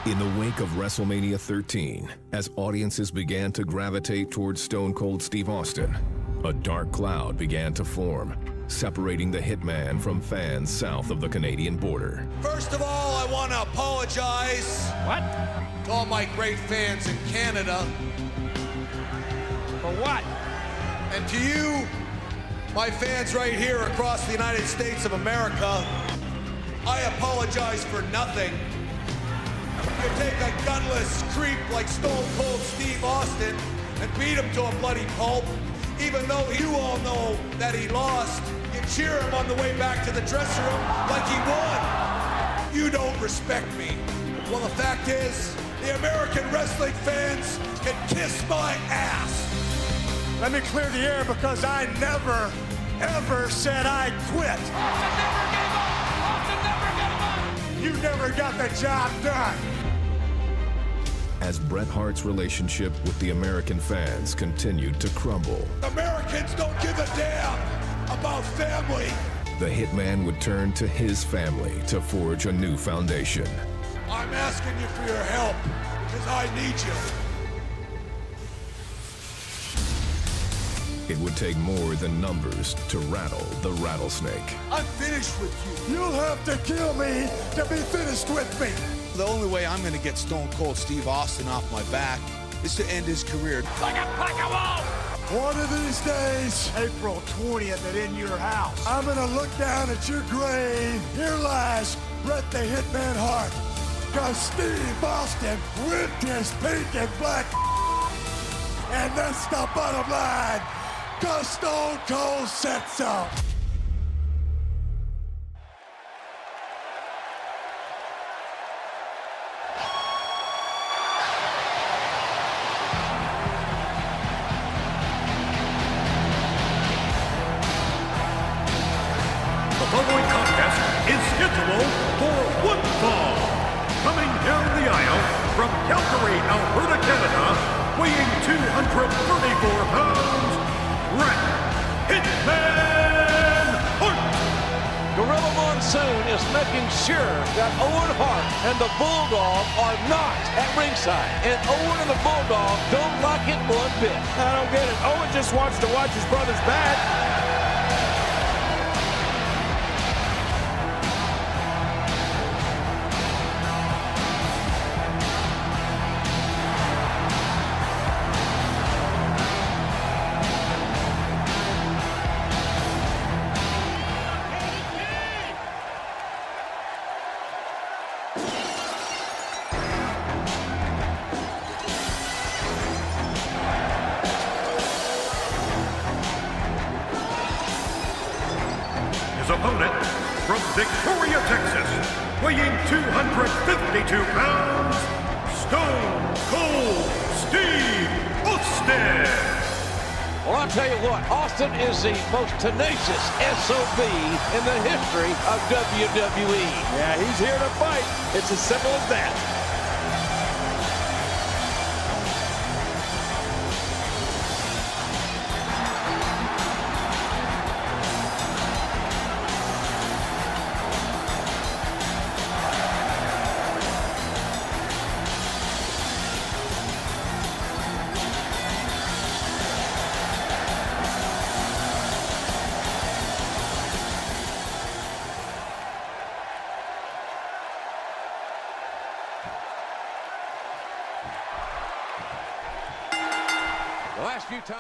In the wake of WrestleMania 13, as audiences began to gravitate towards Stone Cold Steve Austin, a dark cloud began to form, separating the Hitman from fans south of the Canadian border. First of all, I want to apologize. What? To all my great fans in Canada. For what? And to you, my fans right here across the United States of America, I apologize for nothing. You take a gunless creep like Stone Cold Steve Austin and beat him to a bloody pulp, even though you all know that he lost. You cheer him on the way back to the dressing room like he won. You don't respect me. Well, the fact is, the American wrestling fans can kiss my ass. Let me clear the air because I never, ever said I quit. Austin never gave up! Austin never gave up! You never got the job done. As Bret Hart's relationship with the American fans continued to crumble, Americans don't give a damn about family. the Hitman would turn to his family to forge a new foundation. I'm asking you for your help because I need you. It would take more than numbers to rattle the rattlesnake. I'm finished with you. You'll have to kill me to be finished with me. The only way I'm going to get Stone Cold Steve Austin off my back is to end his career. Like a pack of wolves! One of these days, April 20th at In Your House, I'm gonna look down at your grave. Here lies Bret the Hitman Hart. Cause Steve Austin whipped his pink and black. And that's the bottom line. Cause Stone Cold said so. The following contest is scheduled for one fall. Coming down the aisle from Calgary, Alberta, Canada, weighing 234 pounds, Bret Hitman Hart. Gorilla Monsoon is making sure that Owen Hart and the Bulldog are not at ringside. And Owen and the Bulldog don't like it one bit. I don't get it. Owen just wants to watch his brother's back. His opponent from Victoria, Texas, weighing 252 pounds, Stone Cold Steve Austin. Well, I'll tell you what, Austin is the most tenacious SOB in the history of WWE. Yeah, he's here to fight. It's as simple as that.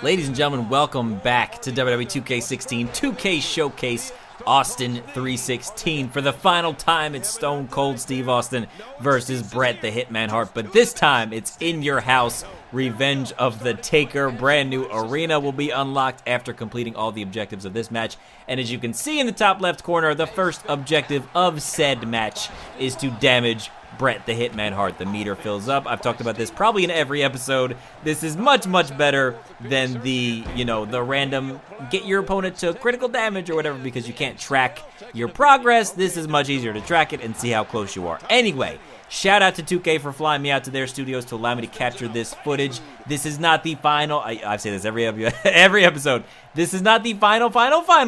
Ladies and gentlemen, welcome back to WWE 2K16 2K Showcase Austin 316. For the final time, it's Stone Cold Steve Austin versus Bret the Hitman Hart. But this time, it's In Your House, Revenge of the Taker. Brand new arena will be unlocked after completing all the objectives of this match. And as you can see in the top left corner, the first objective of said match is to damage Bret the Hitman Hart. The meter fills up. I've talked about this probably in every episode. This is much, much better than the, the random get your opponent to critical damage or whatever because you can't track your progress. This is much easier to track it and see how close you are. Anyway, Shout out to 2K for flying me out to their studios to allow me to capture this footage. This is not the final, I say this every episode. This is not the final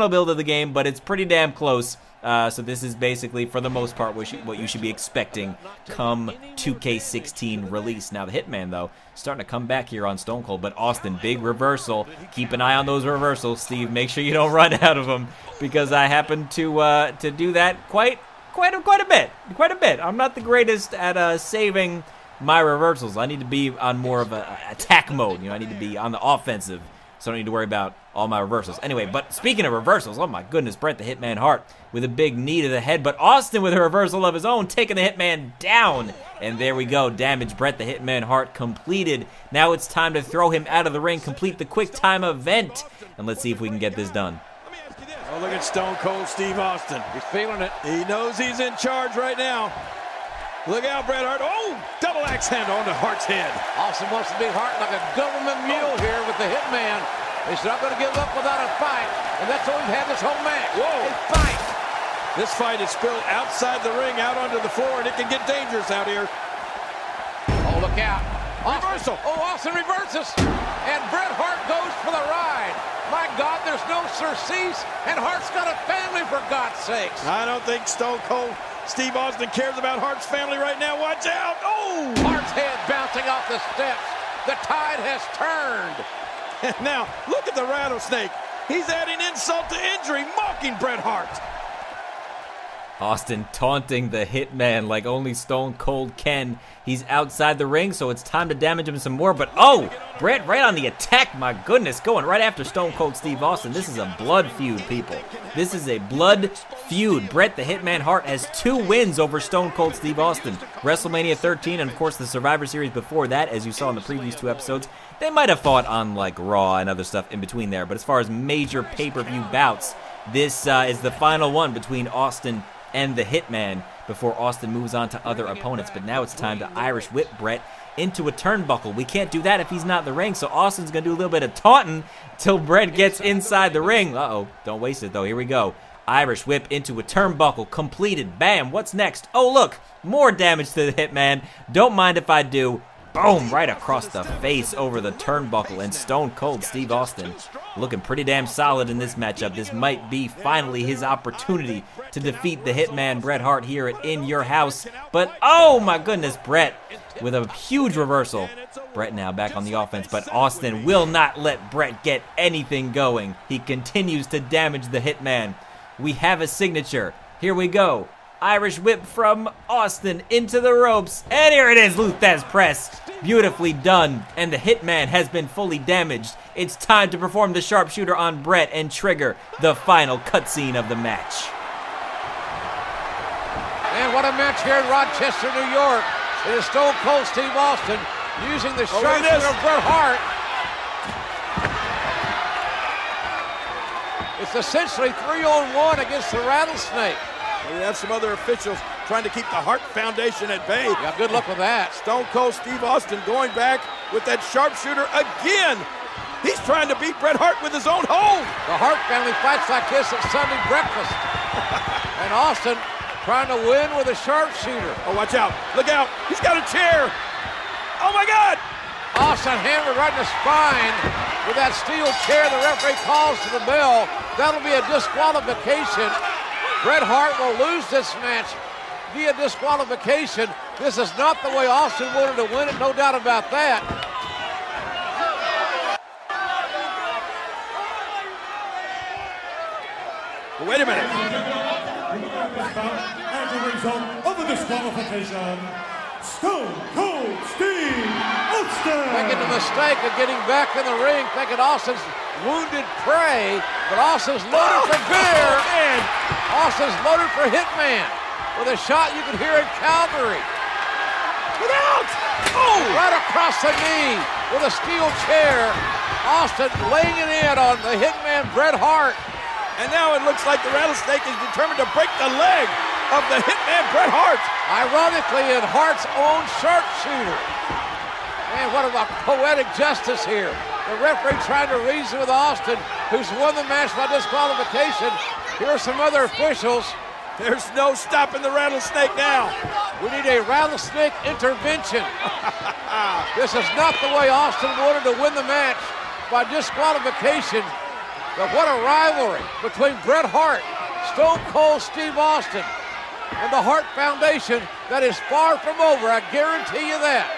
build of the game, but it's pretty damn close. So this is basically, for the most part, what you should be expecting come 2K16 release. Now, the Hitman, though, starting to come back here on Stone Cold, but Austin, big reversal. Keep an eye on those reversals, Steve. Make sure you don't run out of them, because I happen to do that quite a bit. I'm not the greatest at saving my reversals. I need to be on more of a attack mode. I need to be on the offensive, so I don't need to worry about all my reversals. Anyway, but speaking of reversals, oh my goodness, Bret the Hitman Hart with a big knee to the head, but Austin with a reversal of his own, taking the Hitman down. And there we go, damage Bret the Hitman Hart completed. Now it's time to throw him out of the ring, complete the quick time event, and let's see if we can get this done. Oh, look at Stone Cold Steve Austin. He's feeling it. He knows he's in charge right now. Look out, Bret Hart. Oh, double axe handle onto Hart's head. Austin wants to beat Hart like a government mule here with the Hitman. He's not going to give up without a fight, and that's what we've had this whole match. Whoa. A fight. This fight is spilled outside the ring, out onto the floor, and it can get dangerous out here. Oh, look out. Reversal. Oh, Austin reverses, and Bret Hart goes for the ride. My God, there's no surcease, and Hart's got a family, for God's sakes. I don't think Stone Cold Steve Austin cares about Hart's family right now. Watch out. Oh! Hart's head bouncing off the steps. The tide has turned. And now, look at the rattlesnake. He's adding insult to injury, mocking Bret Hart. Austin taunting the Hitman like only Stone Cold can. He's outside the ring, so it's time to damage him some more. But, oh, Bret right on the attack. My goodness, going right after Stone Cold Steve Austin. This is a blood feud, people. This is a blood feud. Bret the Hitman Hart has 2 wins over Stone Cold Steve Austin. WrestleMania 13 and, of course, the Survivor Series before that, as you saw in the previous 2 episodes. They might have fought on, like, Raw and other stuff in between there. But as far as major pay-per-view bouts, this is the final one between Austin and the Hitman before Austin moves on to other opponents. But now it's time to Irish whip Bret into a turnbuckle. We can't do that if he's not in the ring, so Austin's going to do a little bit of taunting till Bret gets inside the ring. Uh-oh, don't waste it, though. Here we go. Irish whip into a turnbuckle, completed. Bam, what's next? Oh, look, more damage to the Hitman. Don't mind if I do. Boom, right across the face over the turnbuckle, and Stone Cold Steve Austin looking pretty damn solid in this matchup. This might be finally his opportunity to defeat the Hitman Bret Hart here at In Your House. But, oh my goodness, Bret with a huge reversal. Bret now back on the offense, but Austin will not let Bret get anything going. He continues to damage the Hitman. We have a signature. Here we go. Irish whip from Austin into the ropes. And here it is, Lou Thesz press. Beautifully done. And the Hitman has been fully damaged. It's time to perform the sharpshooter on Bret and trigger the final cutscene of the match. And what a match here in Rochester, New York. It is Stone Cold Steve Austin using the sharpshooter of Bret Hart. It's essentially 3-on-1 against the Rattlesnake. We have some other officials trying to keep the Hart Foundation at bay. Yeah, good luck with that. Stone Cold Steve Austin going back with that sharpshooter again. He's trying to beat Bret Hart with his own hold. The Hart family fights like this at Sunday breakfast. And Austin trying to win with a sharpshooter. Oh, watch out. Look out. He's got a chair. Oh, my God. Austin hammered right in the spine with that steel chair. The referee calls to the bell. That'll be a disqualification. Bret Hart will lose this match via disqualification. This is not the way Austin wanted to win it, no doubt about that. Wait a minute. As a result of the disqualification, Stone Cold Steve Austin. Making the mistake of getting back in the ring, thinking Austin's wounded prey, but Austin's loaded for beer. And Austin's loaded for Hitman with a shot you can hear in Calgary. Get out! Oh! Right across the knee with a steel chair. Austin laying it in on the Hitman Bret Hart. And now it looks like the Rattlesnake is determined to break the leg of the Hitman Bret Hart. Ironically, in Hart's own sharpshooter. Man, what about poetic justice here? The referee trying to reason with Austin, who's won the match by disqualification. Here are some other officials. There's no stopping the Rattlesnake now. We need a rattlesnake intervention. This is not the way Austin wanted to win the match by disqualification. But what a rivalry between Bret Hart, Stone Cold Steve Austin, and the Hart Foundation that is far from over. I guarantee you that.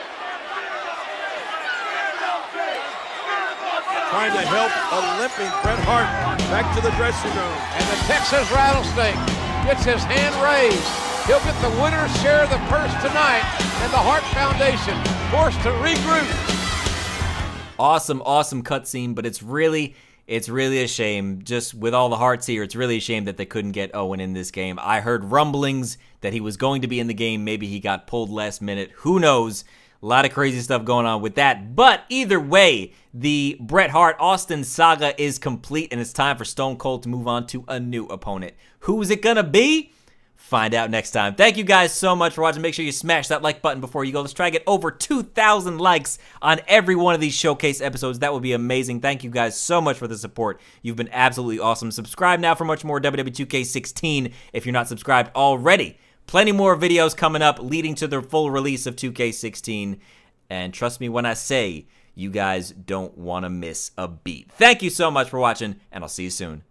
Trying to help a limping Bret Hart back to the dressing room. And the Texas Rattlesnake gets his hand raised. He'll get the winner's share of the purse tonight, and the Hart Foundation forced to regroup. Awesome, awesome cutscene, but it's really a shame. Just with all the hearts here, it's really a shame that they couldn't get Owen in this game. I heard rumblings that he was going to be in the game. Maybe he got pulled last minute. Who knows? A lot of crazy stuff going on with that. But either way, the Bret Hart-Austin saga is complete, and it's time for Stone Cold to move on to a new opponent. Who is it going to be? Find out next time. Thank you guys so much for watching. Make sure you smash that like button before you go. Let's try to get over 2,000 likes on every one of these showcase episodes. That would be amazing. Thank you guys so much for the support. You've been absolutely awesome. Subscribe now for much more WWE 2K16 if you're not subscribed already. Plenty more videos coming up leading to the full release of 2K16. And trust me when I say, you guys don't want to miss a beat. Thank you so much for watching, and I'll see you soon.